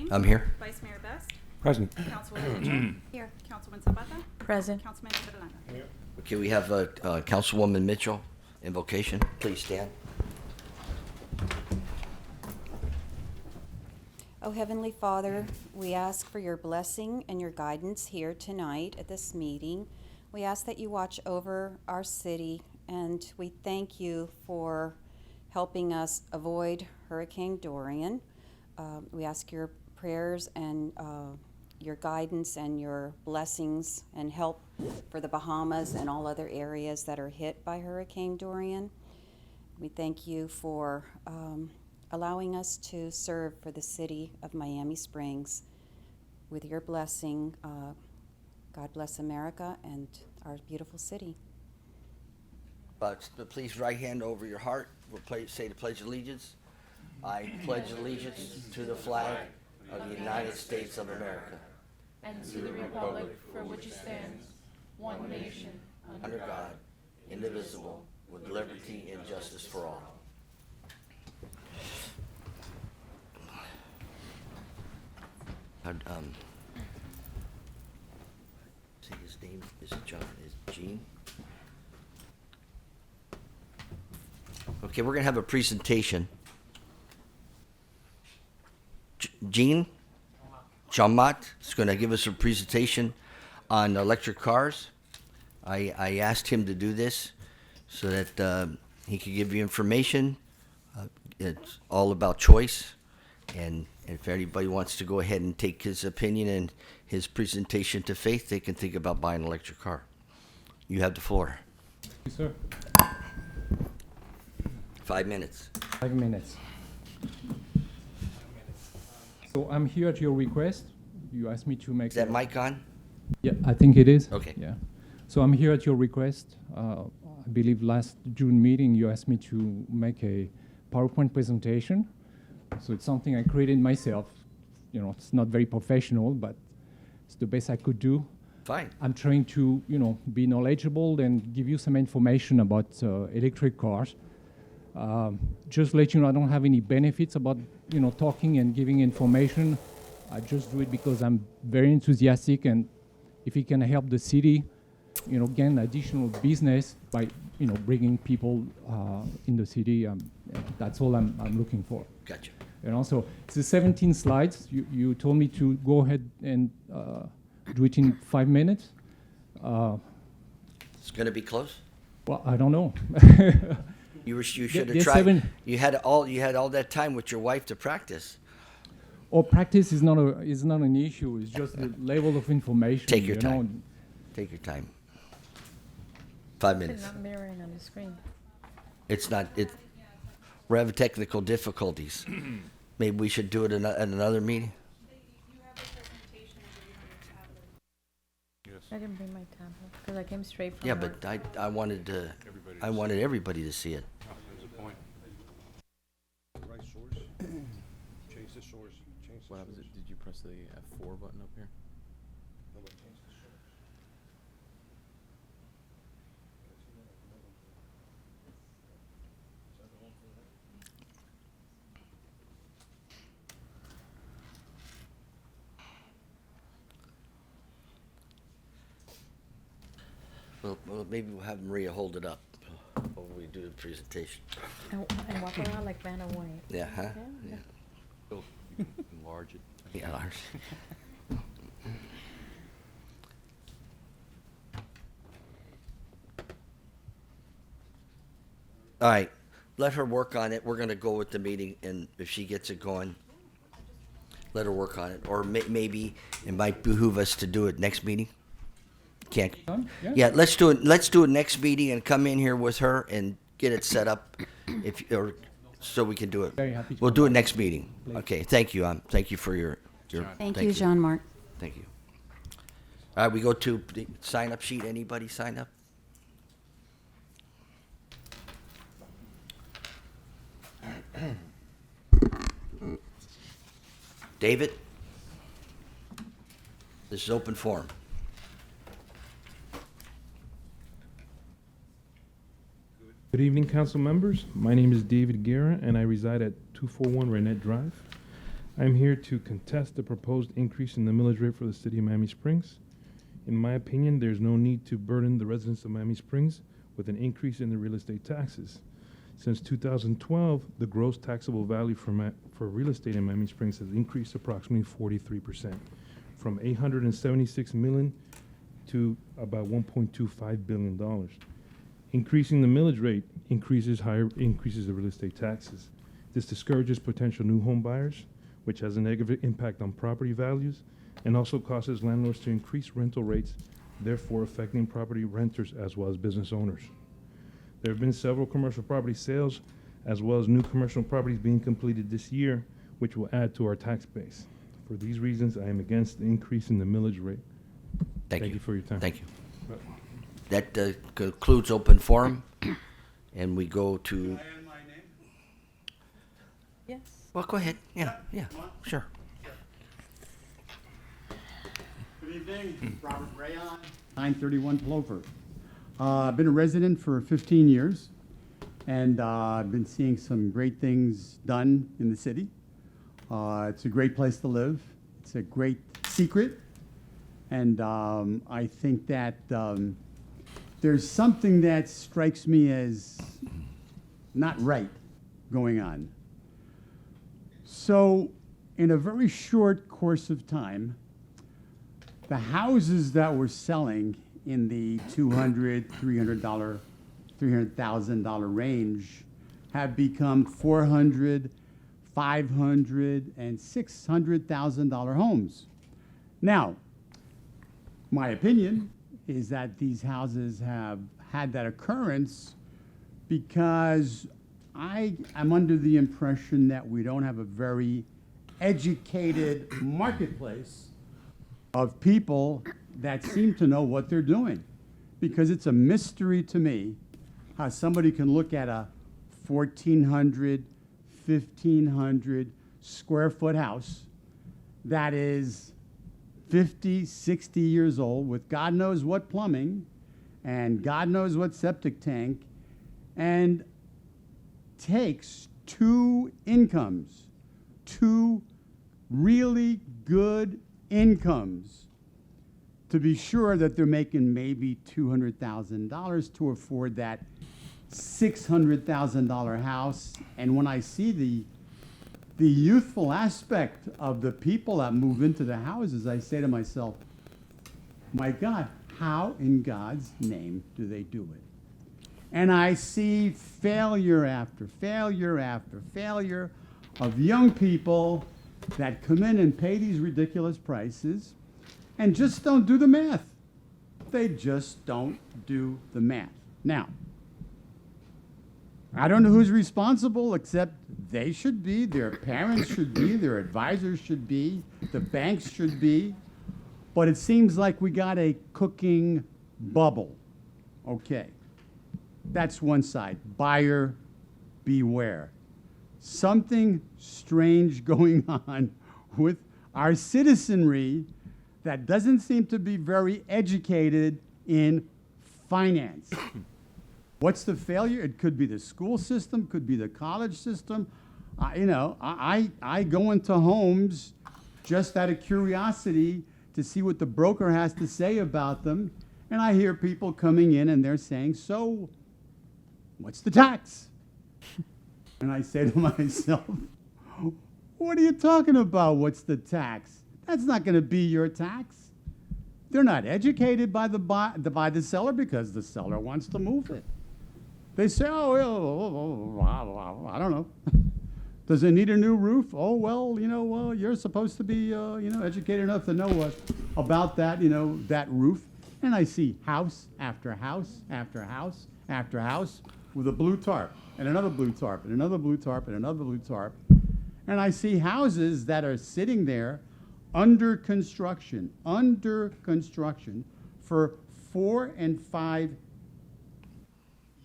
Kane. I'm here. Vice Mayor Best. Present. Councilwoman Mitchell. Here. Councilman Zapata. Present. Councilman Catalano. Okay, we have Councilwoman Mitchell, invocation. Please stand. Oh, Heavenly Father, we ask for your blessing and your guidance here tonight at this meeting. We ask that you watch over our city, and we thank you for helping us avoid Hurricane Dorian. We ask your prayers and your guidance and your blessings and help for the Bahamas and all other areas that are hit by Hurricane Dorian. We thank you for allowing us to serve for the city of Miami Springs. With your blessing, God bless America and our beautiful city. But please right hand over your heart. We'll say the Pledge of Allegiance. I pledge allegiance to the flag of the United States of America and to the republic for which it stands, one nation, under God, indivisible, with liberty and justice for all. See his name is John. Is Gene? Okay, we're gonna have a presentation. Gene Chamat is gonna give us a presentation on electric cars. I asked him to do this so that he could give you information. It's all about choice, and if anybody wants to go ahead and take his opinion and his presentation to faith, they can think about buying an electric car. You have the floor. Yes, sir. 5 minutes. 5 minutes. So I'm here at your request. You asked me to make. Is that mic on? Yeah, I think it is. Okay. Yeah. So I'm here at your request. I believe last June meeting you asked me to make a PowerPoint presentation. So it's something I created myself. You know, it's not very professional, but it's the best I could do. Fine. I'm trying to, be knowledgeable and give you some information about electric cars. Just let you know, I don't have any benefits about, talking and giving information. I just do it because I'm very enthusiastic, and if it can help the city, gain additional business by, bringing people in the city, that's all I'm looking for. Gotcha. And also, it's the 17 slides. You told me to go ahead and do it in 5 minutes. It's going to be close. Well, I don't know. You should have there's tried. 7. You had all that time with your wife to practice. Or practice is not an issue. It's just the level of information. Take your time. Take your time. 5 minutes. It's not mirroring on the screen. It's not. We're having technical difficulties. Maybe we should do it at another meeting. You have the presentation on your tablet. I didn't bring my tablet because I came straight from Yeah, work. but I wanted everybody to see it. There's a point. Right source. Change the source. Change the What happens? source. Did you press the F4 button up here? No, but change the source. Well, maybe we'll have Maria hold it up while we do the presentation. And walk around like Vanna White. Yeah, huh? Yeah. Yeah. Enlarge it. Yeah, Lars. All right, let her work on it. We're gonna go with the meeting, and if she gets it going, let her work on it. Or maybe it might behoove us to do it next meeting. Can't. Yeah, let's do it. Let's do it next meeting and come in here with her and get it set up, so we can do it. Very happy to We'll come do it back. next meeting. Please. Okay. Thank you. Thank you for your. Thank you, Jean Marc. Thank you. All right, we go to the sign-up sheet. Anybody sign up? David? This is open forum. Good evening, council members. My name is David Guerra, and I reside at 241 Renette Drive. I'm here to contest the proposed increase in the millage rate for the city of Miami Springs. In my opinion, there's no need to burden the residents of Miami Springs with an increase in the real estate taxes. Since 2012, the gross taxable value for real estate in Miami Springs has increased approximately 43%, from $876 million to about $1.25 billion. Increasing the millage rate increases the real estate taxes. This discourages potential new home buyers, which has a negative impact on property values, and also causes landlords to increase rental rates, therefore affecting property renters as well as business owners. There have been several commercial property sales, as well as new commercial properties being completed this year, which will add to our tax base. For these reasons, I am against the increase in the millage rate. Thank you for your time. Thank you. That concludes open forum, and we go to. Yes. Well, go ahead. Yeah, sure. Good evening, Robert Rayon, 931 Plover. I've been a resident for 15 years, and I've been seeing some great things done in the city. It's a great place to live. It's a great secret, and I think that there's something that strikes me as not right going on. So, in a very short course of time, the houses that we're selling in the $200,000, $300,000, $300,000 range have become $400,000, $500,000, and $600,000 homes. Now, my opinion is that these houses have had that occurrence because I am under the impression that we don't have a very educated marketplace of people that seem to know what they're doing. Because it's a mystery to me how somebody can look at a 1,400, 1,500 square foot house that is 50, 60 years old with God knows what plumbing and God knows what septic tank, and takes two incomes, two really good incomes, to be sure that they're making maybe $200,000 to afford that $600,000 house. And when I see the youthful aspect of the people that move into the houses, I say to myself, my God, how in God's name do they do it? And I see failure after failure after failure of young people that come in and pay these ridiculous prices and just don't do the math. They just don't do the math. Now, I don't know who's responsible, except they should be, their parents should be, their advisors should be, the banks should be. But it seems like we got a cooking bubble. Okay, that's one side. Buyer beware. Something strange going on with our citizenry that doesn't seem to be very educated in finance. What's the failure? It could be the school system, could be the college system. I go into homes just out of curiosity to see what the broker has to say about them, and I hear people coming in and they're saying, so what's the tax? And I say to myself, what are you talking about? What's the tax? That's not going to be your tax. They're not educated by the seller because the seller wants to move it. They say, I don't know. Does it need a new roof? Oh, well, you're supposed to be, educated enough to know about that, that roof. And I see house after house after house after house with a blue tarp and another blue tarp and another blue tarp and another blue tarp. And I see houses that are sitting there under construction for 4 and 5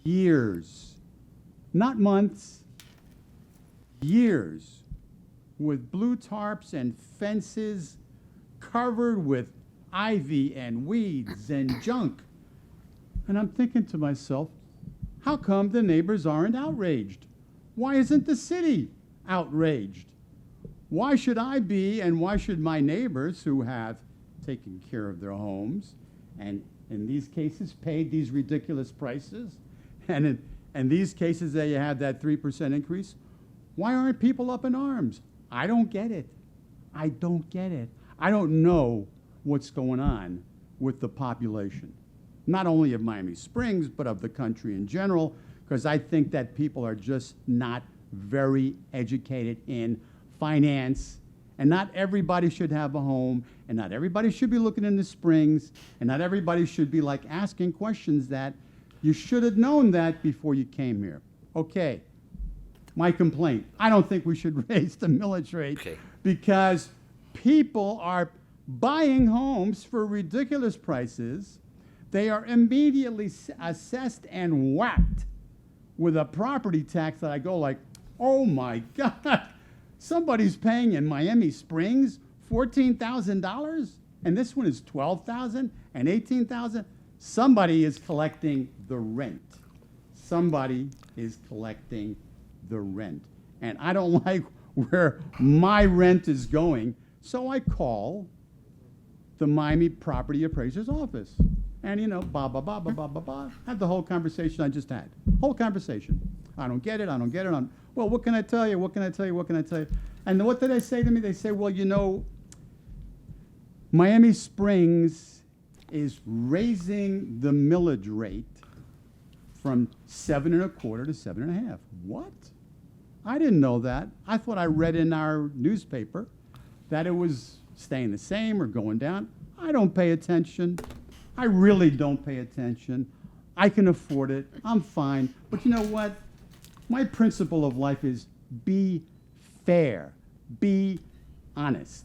years, not months, years, with blue tarps and fences covered with ivy and weeds and junk. And I'm thinking to myself, how come the neighbors aren't outraged? Why isn't the city outraged? Why should I be, and why should my neighbors who have taken care of their homes and in these cases paid these ridiculous prices, and in these cases that you have that 3% increase, why aren't people up in arms? I don't get it. I don't get it. I don't know what's going on with the population, not only of Miami Springs, but of the country in general, because I think that people are just not very educated in finance, and not everybody should have a home, and not everybody should be looking in the springs, and not everybody should be like asking questions that you should have known that before you came here. Okay, my complaint, I don't think we should raise the millage rate because people are buying homes for ridiculous prices. They are immediately assessed and whacked with a property tax that I go like, oh my God, somebody's paying in Miami Springs $14,000 and this one is $12,000 and $18,000. Somebody is collecting the rent. Somebody is collecting the rent. And I don't like where my rent is going, so I call the Miami Property Appraiser's office. And, you know, had the whole conversation I just had. Whole conversation. I don't get it, I don't get it. Well, what can I tell you? What can I tell you? What can I tell you? And what did they say to me? They say, well, you know, Miami Springs is raising the millage rate from 7.25 to 7.5. What? I didn't know that. I thought I read in our newspaper that it was staying the same or going down. I don't pay attention. I really don't pay attention. I can afford it. I'm fine. But you know what? My principle of life is be fair, be honest.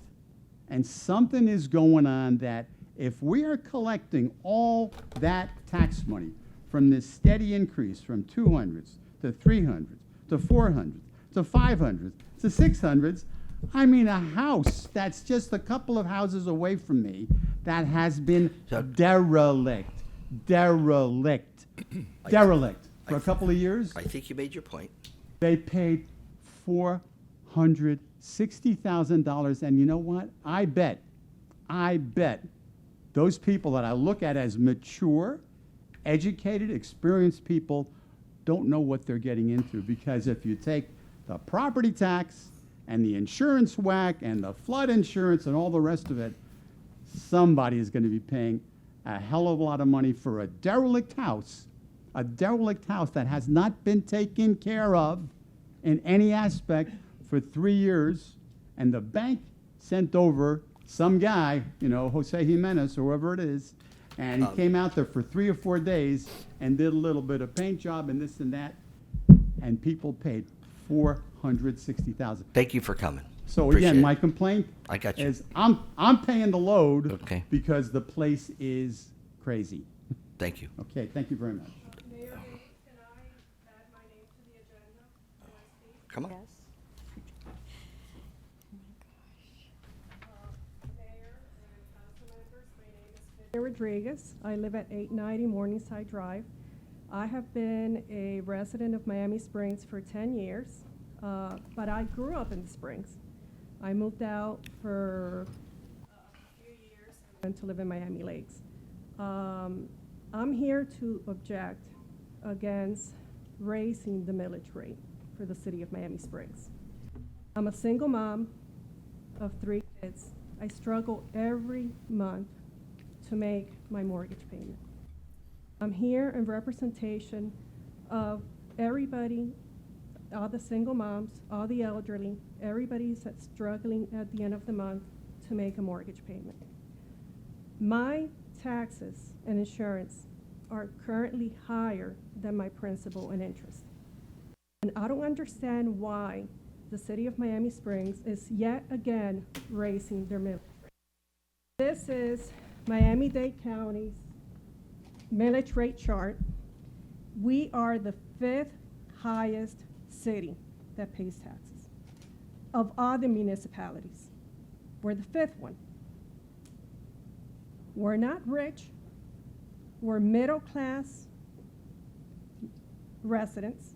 And something is going on that if we are collecting all that tax money from this steady increase from 200s to 300s to 400s to 500s to 600s, I mean a house that's just a couple of houses away from me that has been derelict for a couple of years. I think you made your point. They paid $460,000, and you know what? I bet those people that I look at as mature, educated, experienced people don't know what they're getting into, because if you take the property tax and the insurance whack and the flood insurance and all the rest of it, somebody is going to be paying a hell of a lot of money for a derelict house that has not been taken care of in any aspect for 3 years, and the bank sent over some guy, you know, Jose Jimenez or whoever it is, and he came out there for 3 or 4 days and did a little bit of paint job and this and that, and people paid $460,000. Thank you for coming. So Appreciate again, it. my complaint I got you. is I'm paying the load Okay. because the place is crazy. Thank you. Okay, thank you very much. Mayor, can I add my name to the agenda? Can I speak? Come on. Yes. Mayor and council members, my name is Rodriguez. I live at 890 Morningside Drive. I have been a resident of Miami Springs for 10 years, but I grew up in the Springs. I moved out for a few years and went to live in Miami Lakes. I'm here to object against raising the millage rate for the city of Miami Springs. I'm a single mom of 3 kids. I struggle every month to make my mortgage payment. I'm here in representation of everybody, all the single moms, all the elderly, everybody that's struggling at the end of the month to make a mortgage payment. My taxes and insurance are currently higher than my principal and interest. And I don't understand why the city of Miami Springs is yet again raising their millage rate. This is Miami-Dade County's millage rate chart. We are the 5th highest city that pays taxes. Of all the municipalities, we're the 5th one. We're not rich. We're middle-class residents,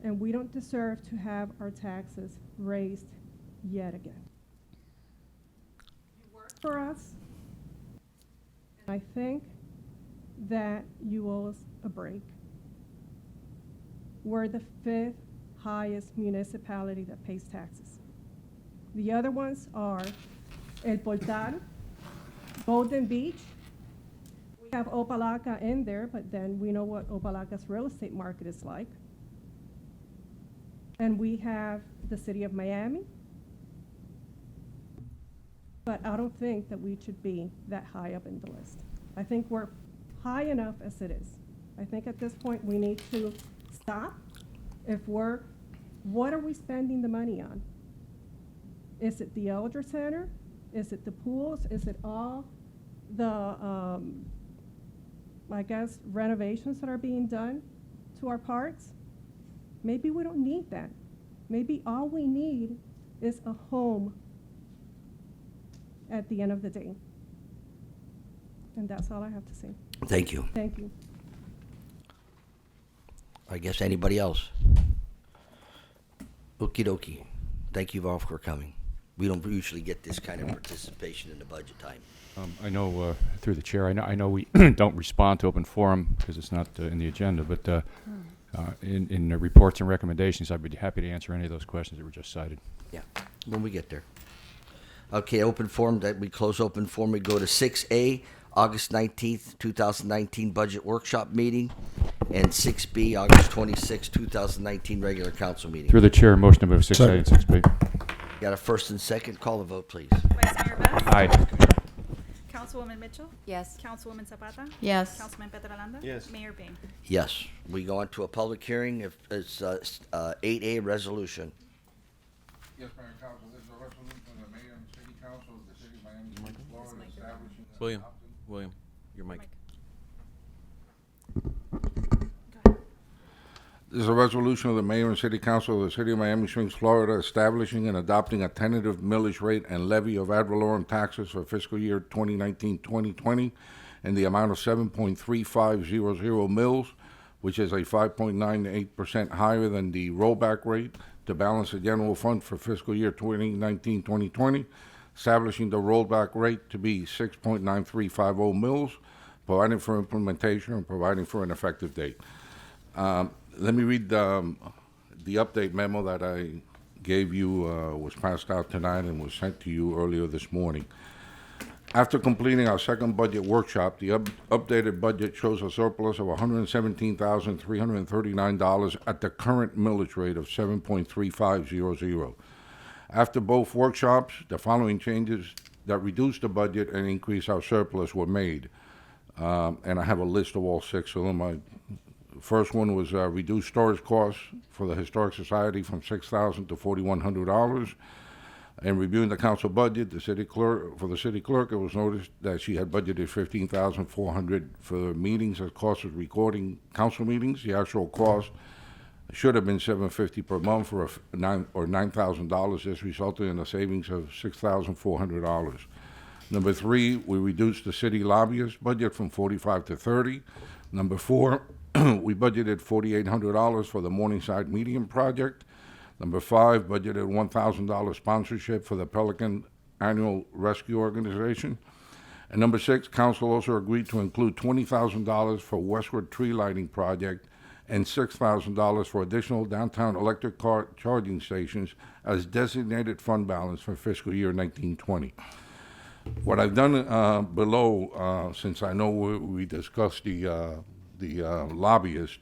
and we don't deserve to have our taxes raised yet again. You work for us, and I think that you owe us a break. We're the 5th highest municipality that pays taxes. The other ones are El Portal, Golden Beach. We have Opalaca in there, but then we know what Opalaca's real estate market is like. And we have the city of Miami. But I don't think that we should be that high up in the list. I think we're high enough as it is. I think at this point we need to stop. What are we spending the money on? Is it the Elder Center? Is it the pools? Is it all the, I guess, renovations that are being done to our parks? Maybe we don't need that. Maybe all we need is a home at the end of the day. And that's all I have to say. Thank you. Thank you. I guess anybody else? Okie dokie. Thank you all for coming. We don't usually get this kind of participation in the budget time. I know, through the chair, I know we don't respond to open forum because it's not in the agenda, but in the reports and recommendations, I'd be happy to answer any of those questions that were just cited. Yeah, when we get there. Okay, open forum, that we close open forum. We go to 6A, August 19th, 2019 budget workshop meeting, and 6B, August 26th, 2019 regular council meeting. Through the chair, motion to move 6A and 6B. Got a first and second. Call the vote, please. Vice Mayor Best. Aye. Councilwoman Mitchell. Yes. Councilwoman Zapata. Yes. Councilman Petrolanda. Yes. Mayor Payne. Yes. We go on to a public hearing. If it's 8A resolution. Yes, Mayor and Council, this is a resolution of the mayor and city council of the city of Miami Beach, Florida, establishing. and William, adopting- William, your mic. This is a resolution of the mayor and city council of the city of Miami Springs, Florida, establishing and adopting a tentative millage rate and levy of ad valorem taxes for fiscal year 2019-2020 in the amount of 7.3500 mils, which is a 5.98% higher than the rollback rate to balance the general fund for fiscal year 2019-2020, establishing the rollback rate to be 6.9350 mils, providing for implementation and providing for an effective date. Let me read the update memo that I gave you, was passed out tonight and was sent to you earlier this morning. After completing our second budget workshop, the updated budget shows a surplus of $117,339 at the current millage rate of 7.3500. After both workshops, the following changes that reduced the budget and increased our surplus were made. And I have a list of all 6 of them. First one was reduced storage costs for the Historic Society from $6,000 to $4,100. In reviewing the council budget, the city clerk, it was noticed that she had budgeted $15,400 for meetings as cost of recording council meetings. The actual cost should have been $750 per month for $9,000. This resulted in a savings of $6,400. Number 3, we reduced the city lobbyist budget from $45 to $30. Number 4, we budgeted $4,800 for the Morningside Medium Project. Number 5, budgeted $1,000 sponsorship for the Pelican Annual Rescue Organization. And number 6, council also agreed to include $20,000 for Westward Tree Lighting Project and $6,000 for additional downtown electric car charging stations as designated fund balance for fiscal year 1920. What I've done below, since I know we discussed the lobbyist,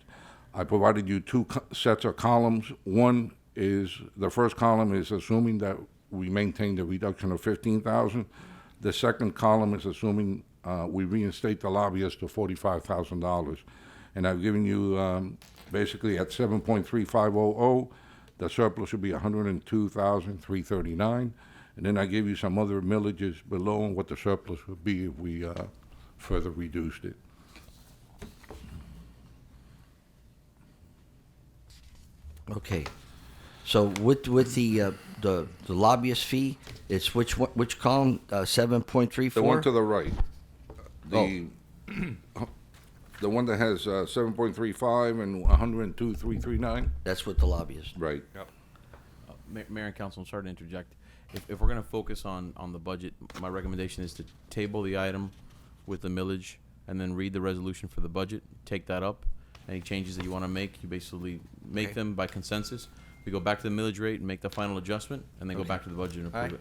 I provided you 2 sets of columns. One is, the first column is assuming that we maintain the reduction of $15,000. The second column is assuming we reinstate the lobbyist to $45,000. And I've given you basically at 7.3500, the surplus would be $102,339. And then I gave you some other millages below and what the surplus would be if we further reduced it. Okay. So with the lobbyist fee, it's which column? 7.34. The one to the right. The one that has 7.35 and 102,339. That's with the lobbyist. Right. Mayor and Council, I'm sorry to interject. if we're gonna focus on the budget, my recommendation is to table the item with the millage and then read the resolution for the budget, take that up. Any changes that you wanna make, you basically make Okay. them by consensus. We go back to the millage rate and make the final adjustment, and then go Okay. back to the budget and All approve right. it.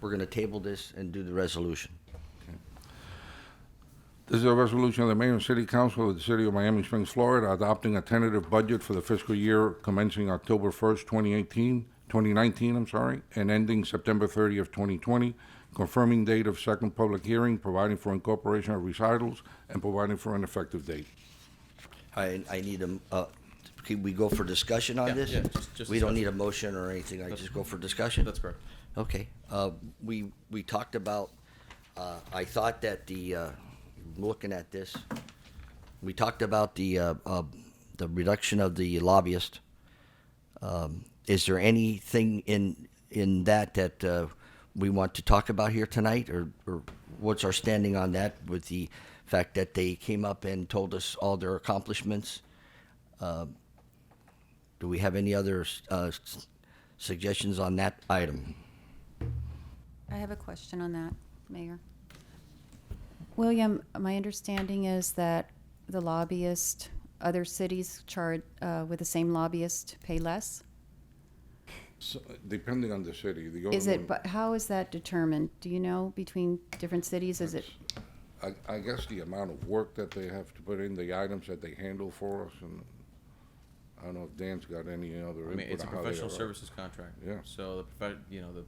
We're gonna table this and do the resolution. This is a resolution of the Mayor and City Council of the City of Miami Springs, Florida, adopting a tentative budget for the fiscal year commencing October 1st, 2019, and ending September 30th, 2020, confirming date of second public hearing, providing for incorporation of recitals, and providing for an effective date. I need can we go for discussion on Yeah, this? yeah, just We don't discussion. need a motion or anything, I just go for discussion? That's correct. Okay, we talked about, I thought that looking at this, we talked about the reduction of the lobbyist. Is there anything in that we want to talk about here tonight, or what's our standing on that with the fact that they came up and told us all their accomplishments? Do we have any other suggestions on that item? I have a question on that, Mayor. William, my understanding is that the lobbyist, other cities charge, with the same lobbyist, pay less? So, depending on the city, Is it, but how is that determined? Do you know, between different cities, is it? I guess the amount of work that they have to put in, the items that they handle for us, and I don't know if Dan's got any other input on how they I mean, it's a professional are. services contract. Yeah. So the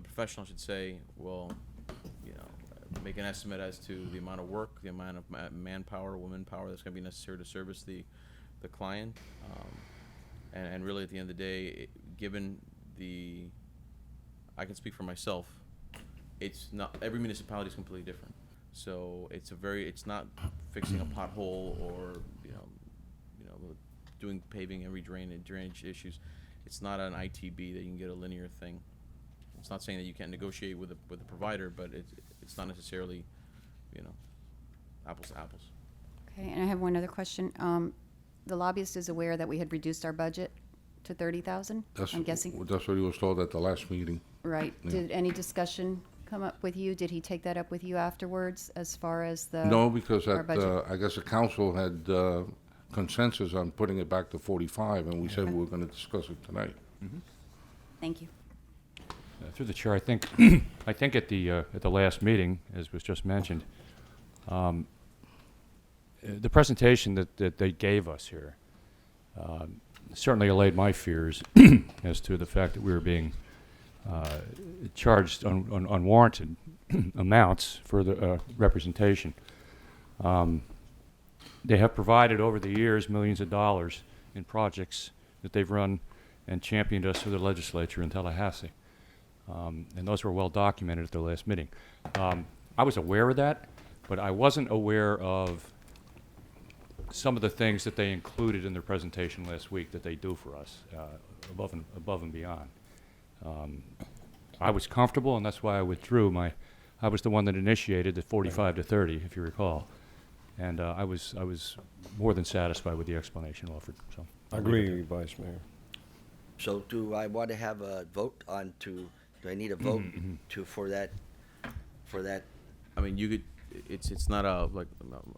professional should say, well, make an estimate as to the amount of work, the amount of manpower, womanpower that's gonna be necessary to service the client. And really, at the end of the day, given I can speak for myself, it's not, every municipality is completely different. So it's not fixing a pothole or, doing paving every drainage issues. It's not an ITB that you can get a linear thing. It's not saying that you can't negotiate with a provider, but it's not necessarily, apples to apples. Okay, and I have one other question. The lobbyist is aware that we had reduced our budget to 30,000? I'm guessing, That's what he was told at the last meeting. right. Yeah. Did any discussion come up with you? Did he take that up with you afterwards as far as the? No, because our budget? I guess the council had consensus on putting it back to 45, and we said Okay. we were gonna discuss it tonight. Thank you. Through the chair, I think at the last meeting, as was just mentioned, the presentation that they gave us here certainly allayed my fears as to the fact that we were being charged unwarranted amounts for the representation. They have provided over the years millions of dollars in projects that they've run and championed us through the legislature in Tallahassee. And those were well documented at the last meeting. I was aware of that, but I wasn't aware of some of the things that they included in their presentation last week that they do for us, above and beyond. I was comfortable, and that's why I withdrew I was the one that initiated the 45 to 30, if you recall. And I was more than satisfied with the explanation offered, so. I agree, Vice Mayor. So do I want to have a vote do I need a vote for that? I mean, you could, it's not a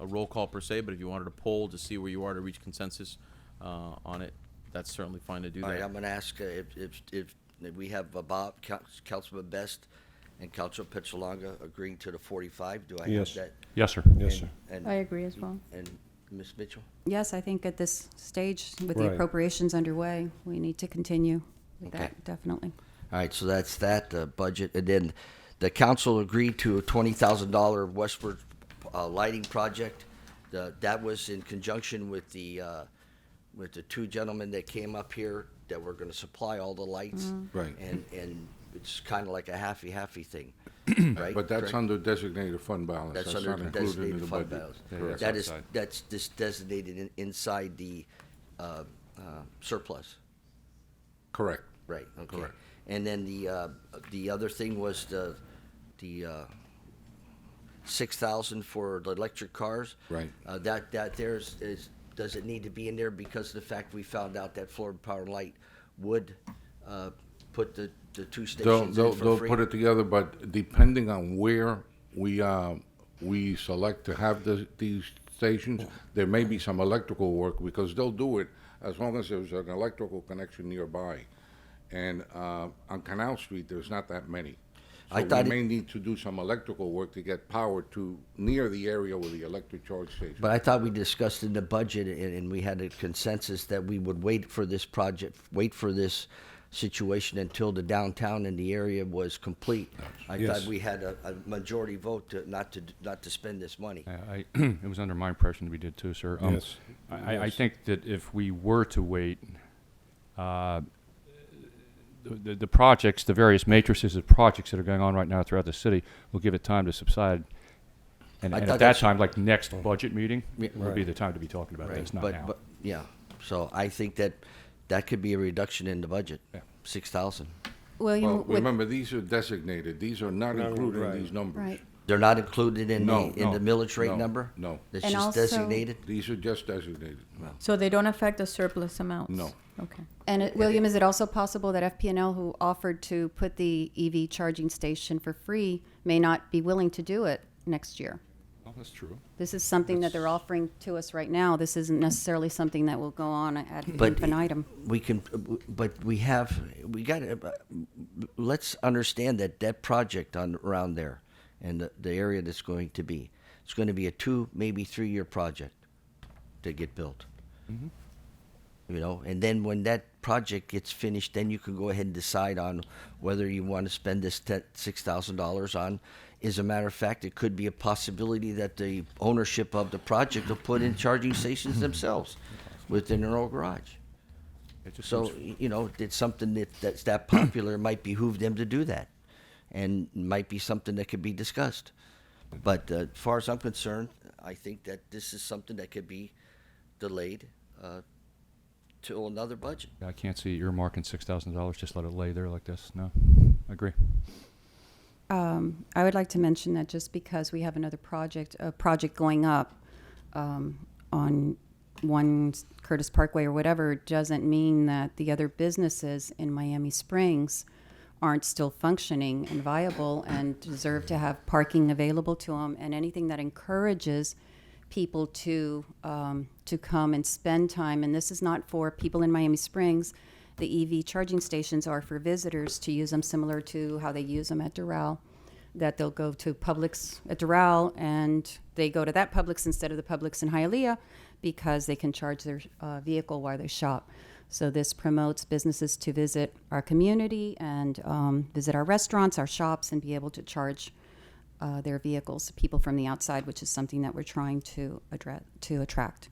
roll call per se, but if you wanted to poll to see where you are to reach consensus on it, that's certainly fine to do All right, that. I'm going to ask if we have Bob, Councilman Best, and Councilman Pizzalonga agreeing to the 45. Do I have Yes. that? Yes, sir. Yes, sir. I agree as well. And Ms. Mitchell? Yes, I think at this stage, with the Right. appropriations underway, we need to continue with Okay. that, definitely. All right, so that's that budget, and then the council agreed to a $20,000 westward lighting project. That was in conjunction with the two gentlemen that came up here that were going to supply all the lights. Right. And it's kind of like a halfy thing, right? But that's Correct? under designated fund balance. That's not under included in designated the fund budget. balance. Yeah, Correct. that's outside. That's just designated inside the surplus. Correct. Right, okay. Correct. And then the other thing was the 6,000 for the electric cars. Right. That does it need to be in there because of the fact we found out that Florida Power and Light would put the two They'll, stations they'll, in for they'll free. put it together, but depending on where we select to have these stations, there may be some electrical work, because they'll do it as long as there's an electrical connection nearby. And on Canal Street, there's not that many. I So thought we it- may need to do some electrical work to get power to near the area with the electric charge station. But I thought we discussed in the budget, and we had a consensus that we would wait for this project, wait for this situation until the downtown and the area was complete. I Yes. thought we had a majority vote not to spend this money. It was under my impression we did too, sir. Yes. I Yes. think that if we were to wait, the projects, the various matrices of projects that are going on right now throughout the city will give it time to subside. And I at thought that that's- time, like next budget meeting, Yeah. would be Right. the time to be talking about this, not now. But yeah, so I think that could be a reduction in the budget, Yeah. 6,000. William, Well, with- remember, these are designated. These are not No, included right. in these numbers. right. They're not included in No, the millage rate no, number? no. It's And just also- designated? These are just designated. So they don't affect the surplus amounts? No. Okay. And William, is it also possible that FPNL, who offered to put the EV charging station for free, may not be willing to do it next year? Oh, that's true. This is something that they're offering to us right now. This isn't necessarily something that will go on ad But infinitum. we can, but we got to, let's understand that project around there and the area that's going to be, it's going to be a 2, maybe 3-year project to get built. You know, and then when that project gets finished, then you can go ahead and decide on whether you want to spend this $6,000 on. As a matter of fact, it could be a possibility that the ownership of the project will put in charging stations themselves within their own garage. It just So, seems- you know, it's something that's that popular, it might behoove them to do that. And might be something that could be discussed. But as far as I'm concerned, I think that this is something that could be delayed till another budget. I can't see earmarking $6,000, just let it lay there like this. No, I agree. I would like to mention that just because we have another project, a project going up on one Curtis Parkway or whatever, doesn't mean that the other businesses in Miami Springs aren't still functioning and viable and deserve to have parking available to them, and anything that encourages people to come and spend time. And this is not for people in Miami Springs. The EV charging stations are for visitors to use them, similar to how they use them at Doral, that they'll go to Publix at Doral and they go to that Publix instead of the Publix in Hialeah because they can charge their vehicle while they shop. So this promotes businesses to visit our community and visit our restaurants, our shops, and be able to charge their vehicles, people from the outside, which is something that we're trying to attract.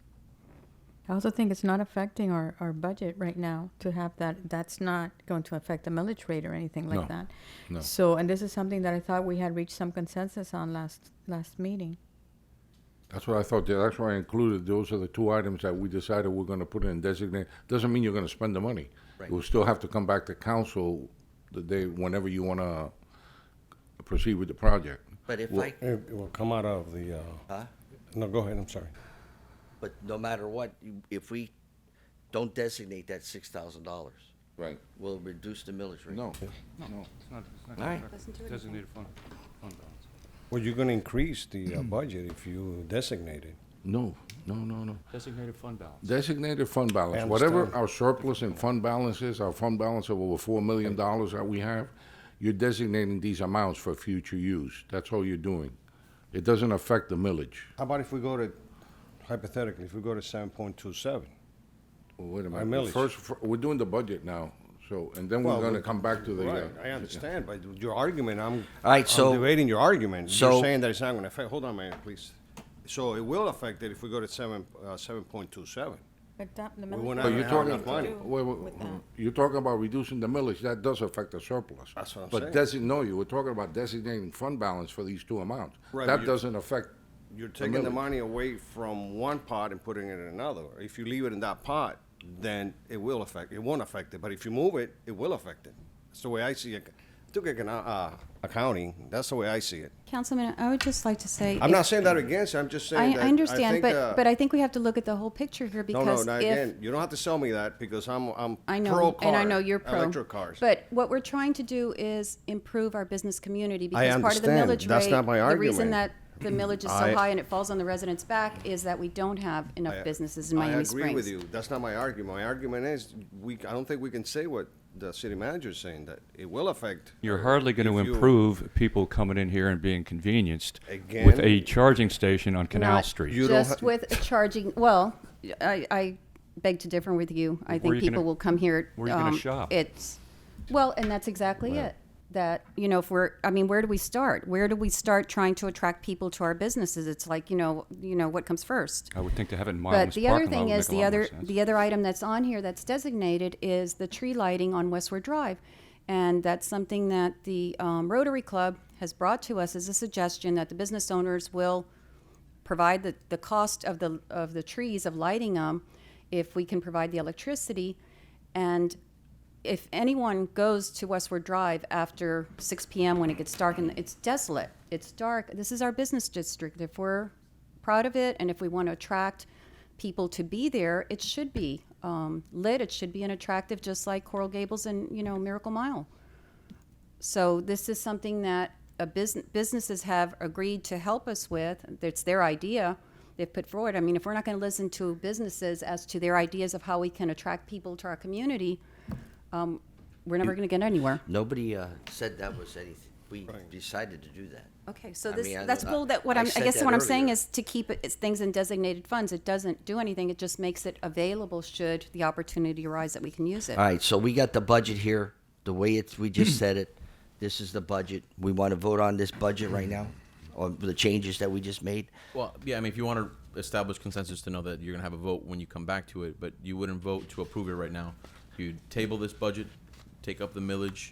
I also think it's not affecting our budget right now to have that. That's not going to affect the millage rate or anything like No, that. no. So, and this is something that I thought we had reached some consensus on last meeting. That's what I thought. That's why I included. Those are the 2 items that we decided we're going to put in designate. Doesn't mean you're going to spend the money. Right. You'll still have to come back to council the day whenever you want to proceed with the project. But if Well, It will come out of the, huh? no, go ahead, I'm sorry. But no matter what, if we don't designate that $6,000, Right. we'll reduce the millage rate. No. No, it's not All right. designated fund balance. Well, you're gonna increase the budget if you designate it. No. Designated fund balance. Designated fund balance. I Whatever understand. our surplus and fund balance is, our fund balance of over $4 million that we have, you're designating these amounts for future use. That's all you're doing. It doesn't affect the millage. How about if we go to, hypothetically, if we go to 7.27? Well, wait a Our minute. millage. First, we're doing the budget now, so, and then we're Well, going to but- come back to the. Right, I understand, but your argument, All right, so- I'm debating your argument. so- You're saying that it's not gonna affect, hold on, man, please. So it will affect it if we go to 7.27. But that, the We millage will rate not But you're have talking, enough money. with that. you're talking about reducing the millage, that does affect the surplus. That's what I'm But saying. no, you were talking about designating fund balance for these 2 amounts. Right, That you- doesn't affect, You're taking the millage. money away from one pot and putting it in another. If you leave it in that pot, then it won't affect it. But if you move it, it will affect it. That's the way I see it. took accounting. That's the way I see it. Councilman, I would just like to say. I'm not saying that against it. I'm just saying that I understand, think, but I think we have to look at the whole picture here no, because no, if. again, you don't have to sell me that because I'm I pro know, car. and I know you're pro. Electric cars. But what we're trying to do is improve our business community I because part of the understand. millage That's rate, not my the reason argument. that the millage is so I- high and it falls on the residents' back is that we don't have enough businesses in Miami Springs. I agree with you. That's not my argument. My argument is I don't think we can say what the city manager is saying, that it will affect. You're hardly going to if you- improve people coming in here and being convenienced Again, with a charging station on Canal Not Street. You don't just ha- with a charging, well, I beg to differ with you. I Where think you gonna- people will come here. where you gonna shop? Well, and that's exactly it. That, if where do we start? Where do we start trying to attract people to our businesses? It's like, what comes first? I would think to have it in But Milam's the other parking lot thing would is, make a lot more sense. the other item that's on here that's designated is the tree lighting on Westward Drive. And that's something that the Rotary Club has brought to us as a suggestion that the business owners will provide the cost of the trees, of lighting them, if we can provide the electricity. And if anyone goes to Westward Drive after 6 p.m. when it gets dark and it's desolate, it's dark, this is our business district. If we're proud of it and if we want to attract people to be there, it should be lit. It should be an attractive, just like Coral Gables and, Miracle Mile. So this is something that businesses have agreed to help us with. It's their idea they've put forward. I mean, if we're not going to listen to businesses as to their ideas of how we can attract people to our community, we're never going to get anywhere. Nobody said that was anything. We decided to do that. Okay, so I mean, that's cool. That what I I said guess that what I'm saying earlier. is to keep things in designated funds. It doesn't do anything. It just makes it available should the opportunity arise that we can use it. All right, so we got the budget here, the way we just said it. This is the budget. We want to vote on this budget right now, on the changes that we just made. Well, yeah, I mean, if you want to establish consensus to know that you're going to have a vote when you come back to it, but you wouldn't vote to approve it right now. You'd table this budget, take up the millage,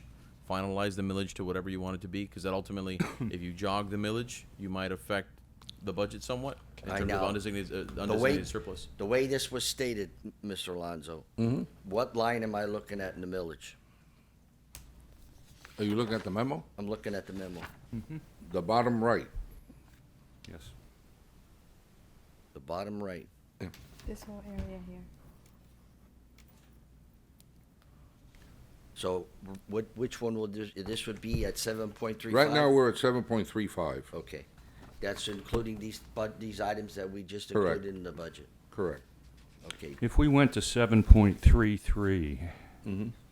finalize the millage to whatever you want it to be, because that ultimately, if you jog the millage, you might affect the budget somewhat in I terms know. of undesignated, way- undesignated surplus. The way this was stated, Mr. Alonso, what line am I looking at in the millage? Are you looking at the memo? I'm looking at the memo. The bottom right. Yes. The bottom right. This whole area here. So which one will this would be at 7.35? Right now, we're at 7.35. Okay. That's including these items that we just Correct. included in the budget. Correct. Okay. If we went to 7.33,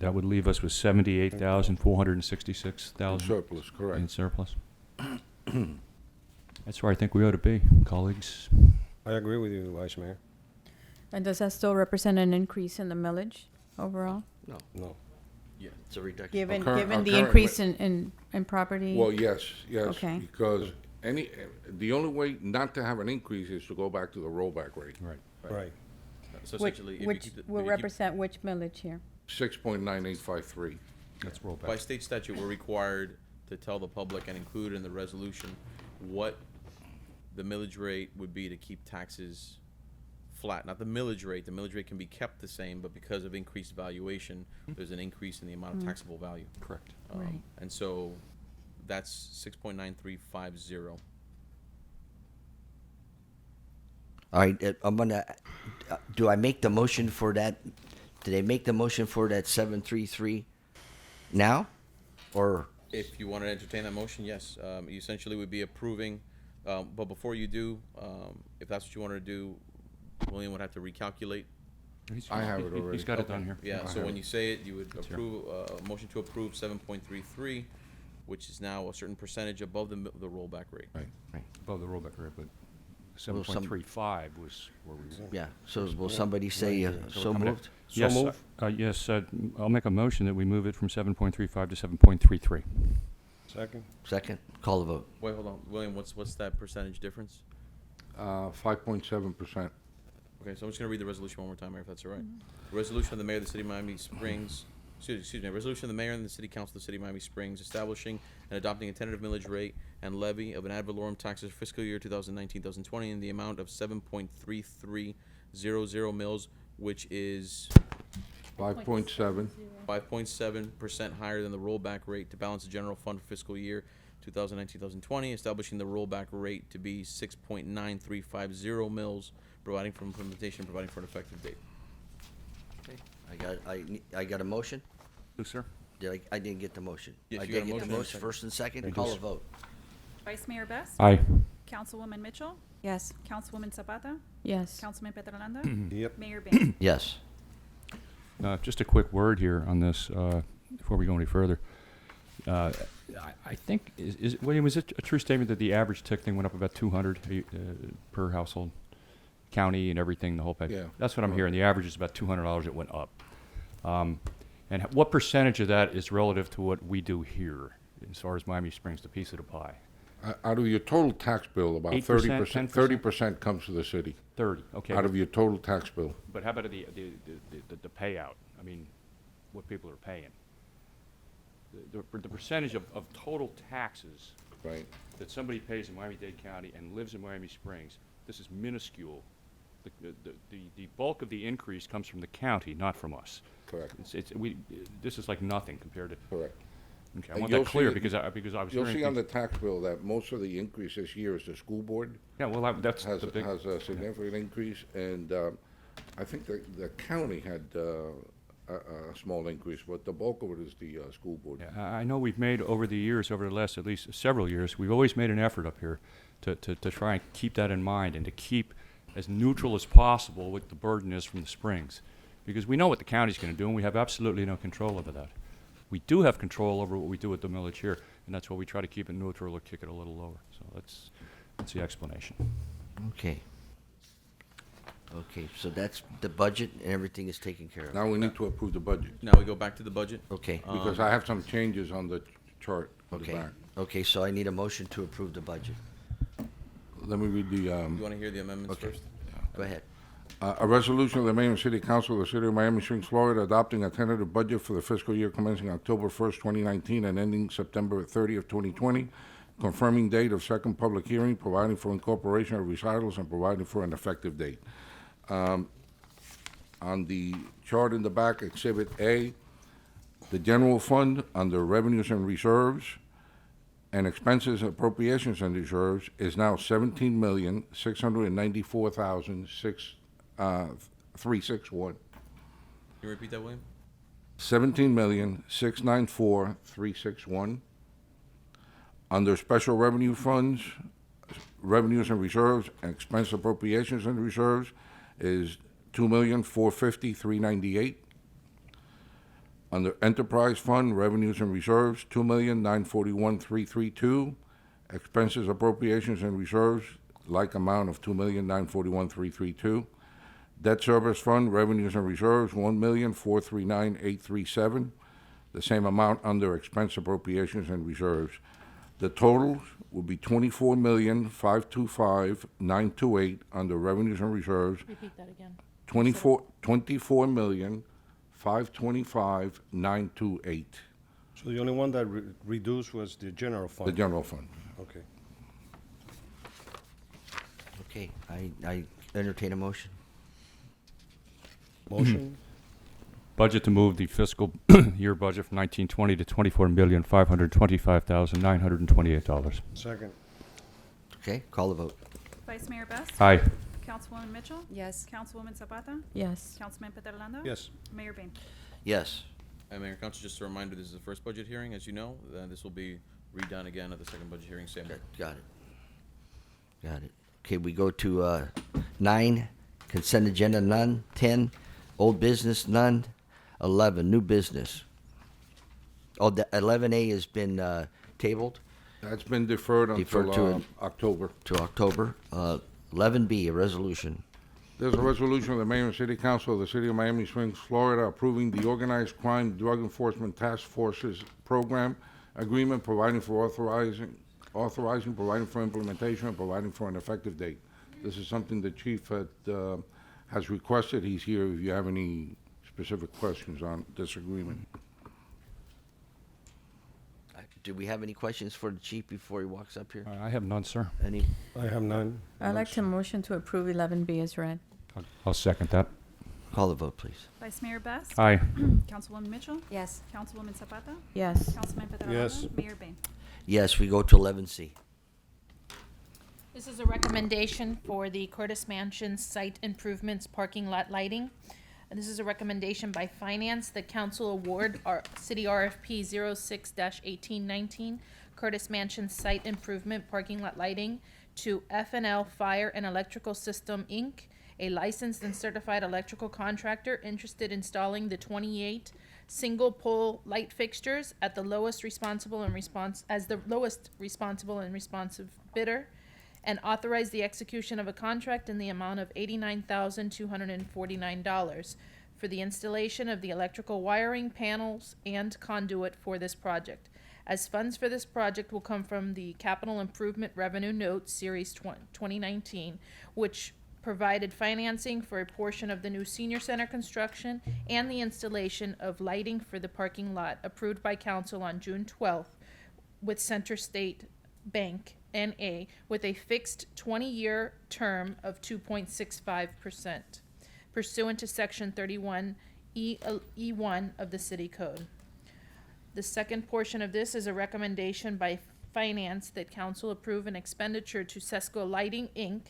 that would leave us with 78,466,000 Surplus, in correct. surplus. That's where I think we ought to be, colleagues. I agree with you, Vice Mayor. And does that still represent an increase in the millage overall? No. It's a reduction. Given, current- given our the current increase in property? Well, yes, Okay. because the only way not to have an increase is to go back to the rollback rate, Right. So Which, essentially, if you which keep the- will if you keep- represent which millage here? 6.9853. Let's roll by back. state statute, we're required to tell the public and include in the resolution what the millage rate would be to keep taxes flat. Not the millage rate. The millage rate can be kept the same, but because of increased valuation, there's an increase in the amount of taxable value. Correct. Right. And so that's 6.9350. All right, I'm gonna. Do I make the motion for that? Did I make the motion for that 733 now, or If you want to entertain that motion, yes. You essentially would be approving, but before you do, if that's what you wanted to do, William would have to recalculate. I have it already. He's got it done here. Yeah, I so have when it. you say it, you would It's here. approve, a motion to approve 7.33, which is now a certain percentage above the rollback rate. Right. Above the rollback rate, but Well, some- 7.35 was where we were. yeah? So will somebody say so coming moved? Yes, move. yes, I'll make a motion that we move it from 7.35 to 7.33. Second? Second, call the vote. Wait, hold on, William, what's that percentage difference? 5.7%. Okay, so I'm just gonna read the resolution one more time, Mayor, if that's all right. Resolution of the Mayor of the City of Miami Springs, excuse me, resolution of the Mayor and the City Council of the City of Miami Springs establishing and adopting a tentative millage rate and levy of an ad valorem taxes for fiscal year 2019-2020 in the amount of 7.3300 mils, which is 5.7. 5.7% higher than the rollback rate to balance the general fund for fiscal year 2019-2020, establishing the rollback rate to be 6.9350 mils, providing for implementation, providing for an effective date. I got a motion? Yes, sir. I didn't get the motion. Yes, I you got did a get the motion and a motion second. first and second. Thank Call you. a vote. Vice Mayor Best. Aye. Councilwoman Mitchell. Yes. Councilwoman Zapata. Yes. Councilman Petrolanda. Yep. Mayor Bain. Yes. Just a quick word here on this before we go any further. I think, William, is it a true statement that the average tick thing went up about 200 per household, county and everything, the whole package? Yeah. That's what I'm hearing. The average is about $200. It went up. And what percentage of that is relative to what we do here, as far as Miami Springs, the piece of the pie? Out of your total tax bill, about 8%, 30%, 10%? 30% comes to the city, 30. Okay. out of your total tax bill. But how about the payout? I mean, what people are paying? The percentage of total taxes Right. that somebody pays in Miami-Dade County and lives in Miami Springs, this is minuscule. The bulk of the increase comes from the county, not from us. Correct. This is like nothing compared to. Correct. Okay, I And want you'll that clear see- because I was You'll hearing see on the things- tax bill that most of the increase this year is the school board Yeah, well, that's has, the big. has a significant increase, and I think the county had a small increase, but the bulk of it is the school board. Yeah, I know we've made over the years, over the last at least several years, we've always made an effort up here to try and keep that in mind and to keep as neutral as possible what the burden is from the springs. Because we know what the county's going to do, and we have absolutely no control over that. We do have control over what we do with the millage here, and that's why we try to keep it neutral or kick it a little lower. So that's the explanation. Okay. Okay, so that's the budget and everything is taken care of. Now we need to approve the budget, Now we go back to the budget. Okay, because I have some changes on the chart on the okay. back. Okay, so I need a motion to approve the budget. Let me read the, You want to hear the amendments Okay. first? Go ahead. A resolution of the Mayor and City Council of the City of Miami Springs, Florida, adopting a tentative budget for the fiscal year commencing October 1st, 2019, and ending September 30th, 2020, confirming date of second public hearing, providing for incorporation of recitals, and providing for an effective date. On the chart in the back, Exhibit A, the general fund under revenues and reserves and expenses, appropriations, and reserves is now $17,694,361. Can you repeat that, William? 17,694,361. Under special revenue funds, revenues and reserves, and expense appropriations and reserves is $2,450,398. Under enterprise fund, revenues and reserves, $2,941,332. Expenses, appropriations, and reserves, like amount of $2,941,332. Debt service fund, revenues and reserves, $1,439,837. The same amount under expense appropriations and reserves. The totals will be $24,525,928 under revenues and reserves. Repeat that again. $24,525,928. So the only one that reduced was the general fund? The general fund. Okay. Okay, I entertain a motion. Motion? Budget to move the fiscal year budget from 1920 to $24,525,928. Second. Okay, call the vote. Vice Mayor Best. Aye. Councilwoman Mitchell. Yes. Councilwoman Zapata. Yes. Councilman Petrolanda. Yes. Mayor Bain. Yes. Mayor and Council, just a reminder, this is the first budget hearing, as you know. This will be redone again at the second budget hearing, same. Got it. Got it. Okay, we go to 9, consent agenda, none. 10, old business, none. 11, new business. Oh, the 11A has been tabled That's been deferred Deferred until to October. to October. 11B, a resolution. There's a resolution of the Mayor and City Council of the City of Miami Springs, Florida, approving the Organized Crime Drug Enforcement Task Forces Program Agreement, providing for authorizing, providing for implementation, and providing for an effective date. This is something the chief has requested. He's here if you have any specific questions on this agreement. Do we have any questions for the chief before he walks up here? I have none, sir. Any? I have none. I'd like to motion to approve 11B as read. I'll second that. Call the vote, please. Vice Mayor Best. Aye. Councilwoman Mitchell. Yes. Councilwoman Zapata. Yes. Councilman Pedraza. Yes. Mayor Bain. Yes, we go to 11C. This is a recommendation for the Curtis Mansion Site Improvements Parking Lot Lighting. And this is a recommendation by Finance that council award our city RFP 06-1819 Curtis Mansion Site Improvement Parking Lot Lighting to FNL Fire and Electrical System, Inc., a licensed and certified electrical contractor interested in installing the 28 single-pole light fixtures at the lowest responsible and responsive bidder, and authorize the execution of a contract in the amount of $89,249 for the installation of the electrical wiring, panels, and conduit for this project. As funds for this project will come from the Capital Improvement Revenue Note Series 2019, which provided financing for a portion of the new senior center construction and the installation of lighting for the parking lot approved by council on June 12th with Center State Bank N.A. with a fixed 20-year term of 2.65% pursuant to Section 31 E1 of the City Code. The second portion of this is a recommendation by Finance that council approve an expenditure to Sesco Lighting, Inc.,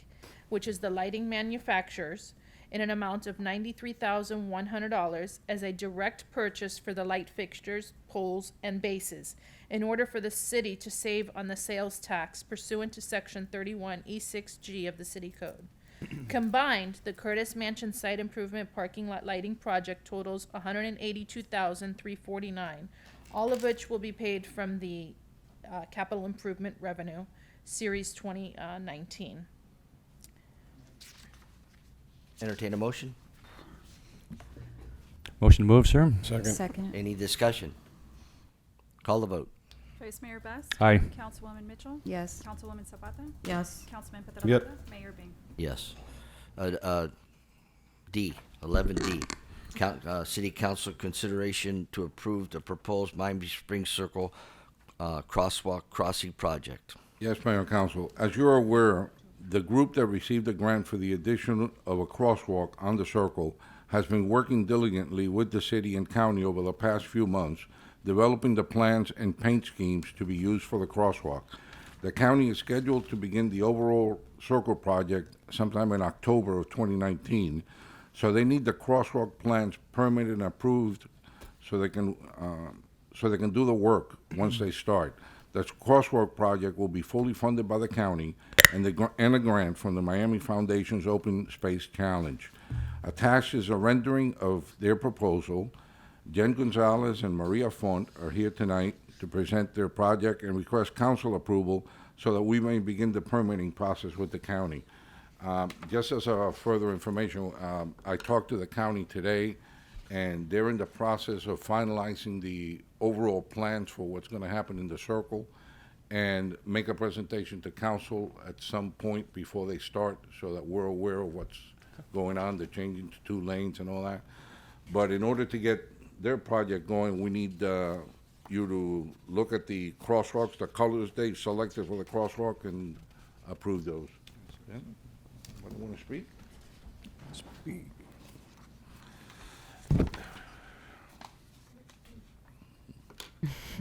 which is the lighting manufacturers, in an amount of $93,100 as a direct purchase for the light fixtures, poles, and bases, in order for the city to save on the sales tax pursuant to Section 31 E6G of the City Code. Combined, the Curtis Mansion Site Improvement Parking Lot Lighting Project totals $182,349, all of which will be paid from the Capital Improvement Revenue Series 2019. Entertain a motion? Motion to move, sir. Second. Any discussion? Call the vote. Vice Mayor Best. Aye. Councilwoman Mitchell. Yes. Councilwoman Zapata. Yes. Councilman Pedraza. Yep. Mayor Bain. Yes. D, 11D. City Council consideration to approve the proposed Miami Springs Circle crosswalk crossing project. Yes, Mayor and Council. As you're aware, the group that received the grant for the addition of a crosswalk on the circle has been working diligently with the city and county over the past few months, developing the plans and paint schemes to be used for the crosswalk. The county is scheduled to begin the overall circle project sometime in October of 2019, so they need the crosswalk plans permitted and approved so they can do the work once they start. The crosswalk project will be fully funded by the county and a grant from the Miami Foundation's Open Space Challenge. Attached is a rendering of their proposal. Jen Gonzalez and Maria Font are here tonight to present their project and request council approval so that we may begin the permitting process with the county. Just as a further information, I talked to the county today, and they're in the process of finalizing the overall plans for what's going to happen in the circle and make a presentation to council at some point before they start so that we're aware of what's going on. They're changing to 2 lanes and all that. But in order to get their project going, we need you to look at the crosswalks, the colors they selected for the crosswalk, and approve those. Yeah? Want to speak?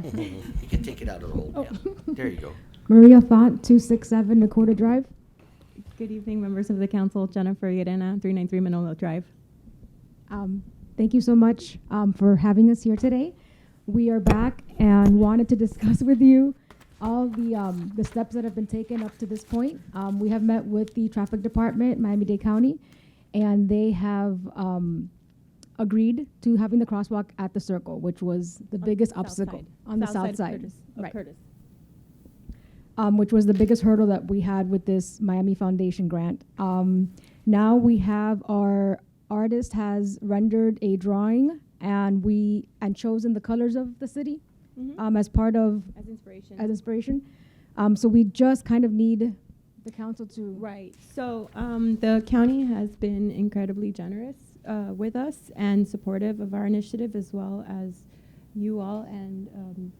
You can take it out of the hole. Yeah. There you go. Maria Font, 267 Dakota Drive. Good evening, members of the council. Jennifer Llerena, 393 Manolo Drive. Thank you so much for having us here today. We are back and wanted to discuss with you all the steps that have been taken up to this point. We have met with the traffic department, Miami-Dade County, and they have agreed to having the crosswalk at the circle, which was the biggest obstacle on the south side. Right. Curtis. Which was the biggest hurdle that we had with this Miami Foundation grant. Now we have our artist has rendered a drawing and chosen the colors of the city as part of As inspiration. So we just kind of need the council to Right. So the county has been incredibly generous with us and supportive of our initiative, as well as you all and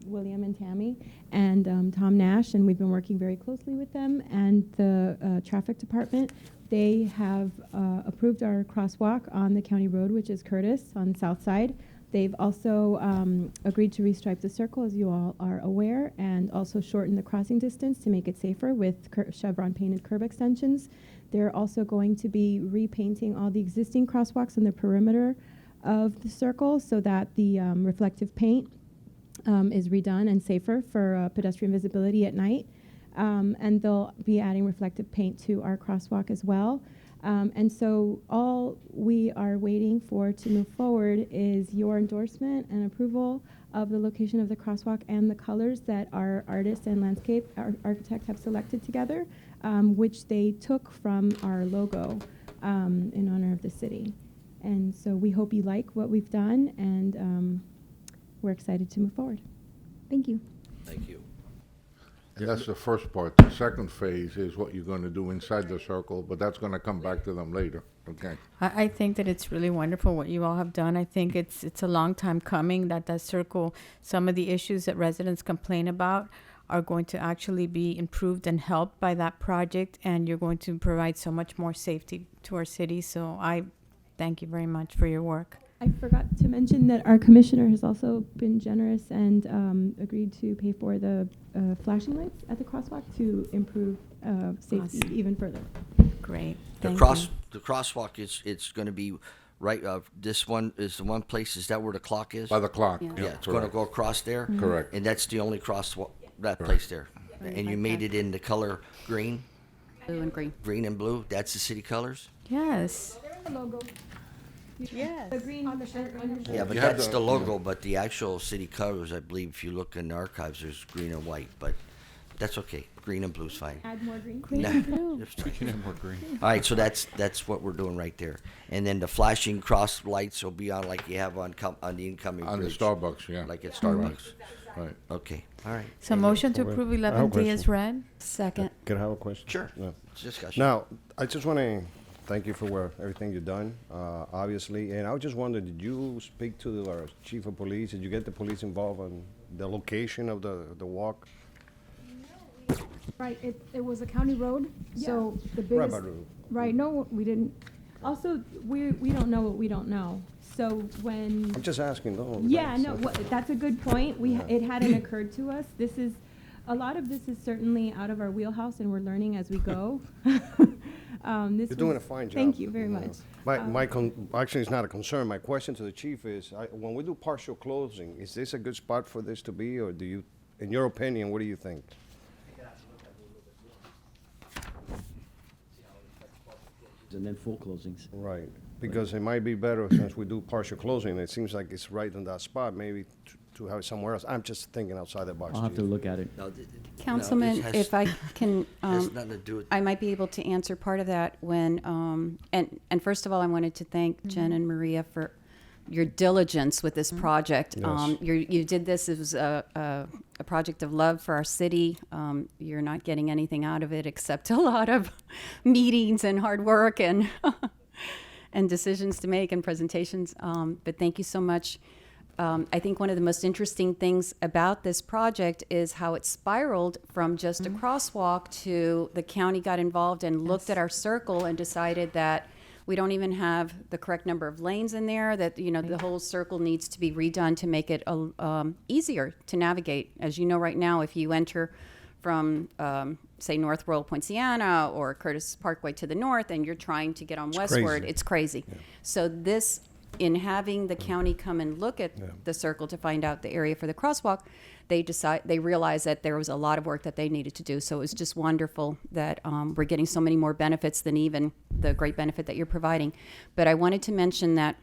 William and Tammy and Tom Nash, and we've been working very closely with them and the traffic department they have approved our crosswalk on the county road, which is Curtis on the south side. They've also agreed to restripe the circle, as you all are aware, and also shorten the crossing distance to make it safer with chevron painted curb extensions. They're also going to be repainting all the existing crosswalks in the perimeter of the circle so that the reflective paint is redone and safer for pedestrian visibility at night. And they'll be adding reflective paint to our crosswalk as well. And so all we are waiting for to move forward is your endorsement and approval of the location of the crosswalk and the colors that our artist and landscape architect have selected together, which they took from our logo in honor of the city. And so we hope you like what we've done, and we're excited to move forward. Thank you. Thank you. And that's the first part. The second phase is what you're going to do inside the circle, but that's going to come back to them later. Okay. I think that it's really wonderful what you all have done. I think it's a long time coming that circle, some of the issues that residents complain about are going to actually be improved and helped by that project, and you're going to provide so much more safety to our city. So I thank you very much for your work. I forgot to mention that our commissioner has also been generous and agreed to pay for the flashing lights at the crosswalk to improve safety Awesome. even further. Great. The Thank cross, you. the crosswalk is, it's gonna be right, this one is the one place, is that where the clock is? By the clock. Yeah. Yeah, it's gonna correct. go across there? Correct. And that's the only crosswalk, that Correct. place there? Right. And you made it in the color green, Blue and green. green and blue? That's the city colors? Yes. The logo. Yes. The green on the shirt. Yeah, but You have that's the- the logo, but the actual city colors, I believe, if you look in the archives, there's green and white, but that's okay. Green and blue's fine. Add more green. Green Nah, and blue. just fine. We can have more green. All right, so that's what we're doing right there. And then the flashing cross lights will be on like you have on on the incoming On the bridge, Starbucks, yeah. like at Starbucks. Right. Okay, all right. So And- motion to Okay. approve I have a 11D is question. read. Second. Can I have a question? Sure. Yeah. It's discussion. Now, I just want to thank you for everything you've done, obviously. And I just wondered, did you speak to our chief of police? Did you get the police involved on the location of the walk? Right, it was a county road, so the Right, biggest. but, Right, no, we didn't. Also, we don't know what we don't know. So when. I'm just asking, though. Yeah, no, that's a good point. It hadn't occurred to us. A lot of this is certainly out of our wheelhouse, and we're learning as we go. You're doing a fine job. Thank you very Yeah. much. Actually, it's not a concern. My question to the chief is, when we do partial closing, is this a good spot for this to be, or do you, in your opinion, what do you think? And then full closings. Right, because it might be better since we do partial closing. It seems like it's right on that spot, maybe to have it somewhere else. I'm just thinking outside the box, I'll have to Chief. look at it. No, no, Councilman, it has- if I can, has nothing to do with. I might be able to answer part of that when, and first of all, I wanted to thank Jen and Maria for your diligence with this project. Yes. You did this as a project of love for our city. You're not getting anything out of it except a lot of meetings and hard work and and decisions to make and presentations. But thank you so much. I think one of the most interesting things about this project is how it spiraled from just a crosswalk to the county got involved and looked at our circle and decided that we don't even have the correct number of lanes in there, that, you know, the whole circle needs to be redone to make it easier to navigate. As you know, right now, if you enter from, say, North Royal Poinciana or Curtis Parkway to the north and you're trying to get on westward, crazy. it's crazy. So this, in having the county come and look at the circle to find out the area for the crosswalk, they realized that there was a lot of work that they needed to do. So it was just wonderful that we're getting so many more benefits than even the great benefit that you're providing. But I wanted to mention that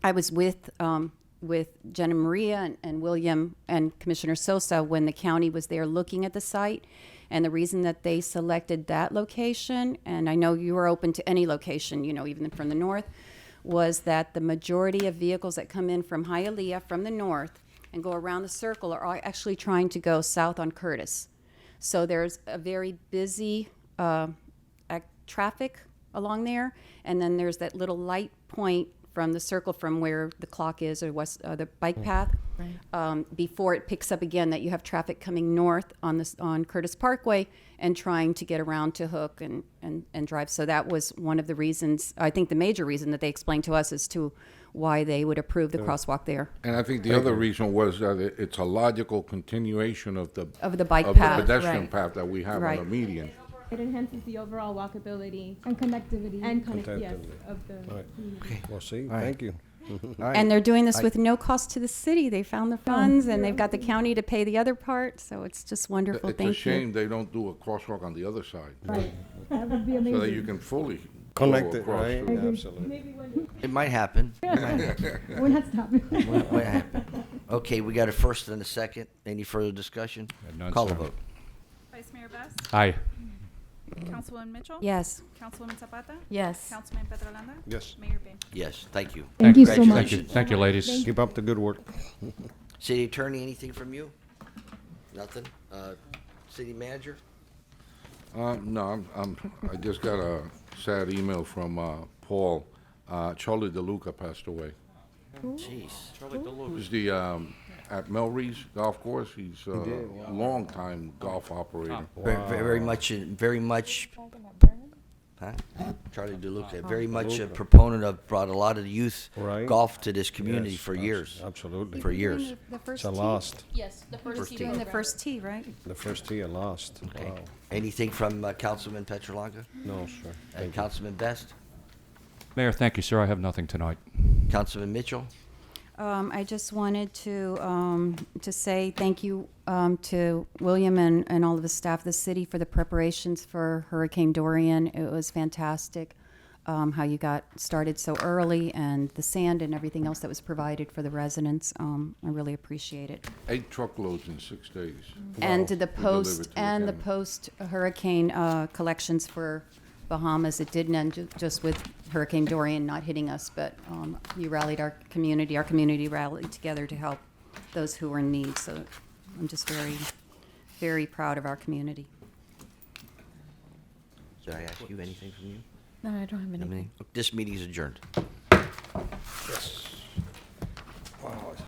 I was with Jen and Maria and William and Commissioner Sosa when the county was there looking at the site. And the reason that they selected that location, and I know you are open to any location, you know, even from the north, was that the majority of vehicles that come in from Hialeah from the north and go around the circle are actually trying to go south on Curtis. So there's a very busy traffic along there, and then there's that little light point from the circle from where the clock is or the bike path, before it picks up again, that you have traffic coming north on Curtis Parkway and trying to get around to Hook and drive. So that was one of the reasons, I think the major reason that they explained to us as to why they would approve the crosswalk there. And I think the other reason was that it's a logical continuation of the bike of path, the pedestrian right. path that we have Right. on the median. It enhances the overall walkability And connectivity. and Connectivity. of the All right. Okay. Well, see, All right. thank you. All right. And they're doing this I- with no cost to the city. They found the funds and they've got the county to pay the other part, so it's just wonderful. It's Thank a shame you. they don't do a crosswalk on the other side, Right. That would be so amazing. that you can fully Connect go it, across right? the- Yeah, absolutely. It might happen. It might happen. We're not stopping. Might happen. Okay, we got a first and a second. Any further discussion? None, Call the sir. vote. Vice Mayor Best? Aye. Councilwoman Mitchell? Yes. Councilwoman Zapata? Yes. Councilman Petrolanda? Yes. Mayor Payne? Yes, thank you. Thank you so much. Thank you. Congratulations. Thank you, ladies. Keep up the good work. City Attorney, anything from you? Nothing? City Manager? No, I just got a sad email from Paul. Charlie DeLuca passed away. Jeez. He was the at Melreese Golf Course. He's a long-time golf operator. Very much, huh? Charlie DeLuca, very much a proponent of, brought a lot of youth Right. golf to this community Yes, for years. Absolutely. For years. The first It's a lost. Yes, the first First tee tee. Doing the program. first tee, right? The first tee, a lost. Okay. Wow. Anything from Councilman Petrolanga? No, sir. And Thank you. Councilman Best? Mayor, thank you, sir. I have nothing tonight. Councilman Mitchell? I just wanted to say thank you to William and all of the staff of the city for the preparations for Hurricane Dorian. It was fantastic how you got started so early and the sand and everything else that was provided for the residents. I really appreciate it. 8 truckloads in 6 days. And the We delivered post to the and the county. post hurricane collections for Bahamas. It didn't end just with Hurricane Dorian not hitting us, but you rallied our community. Our community rallied together to help those who were in need. So I'm just very, very proud of our community. Did I ask you anything from you? No, I don't have anything. This meeting is adjourned. Yes.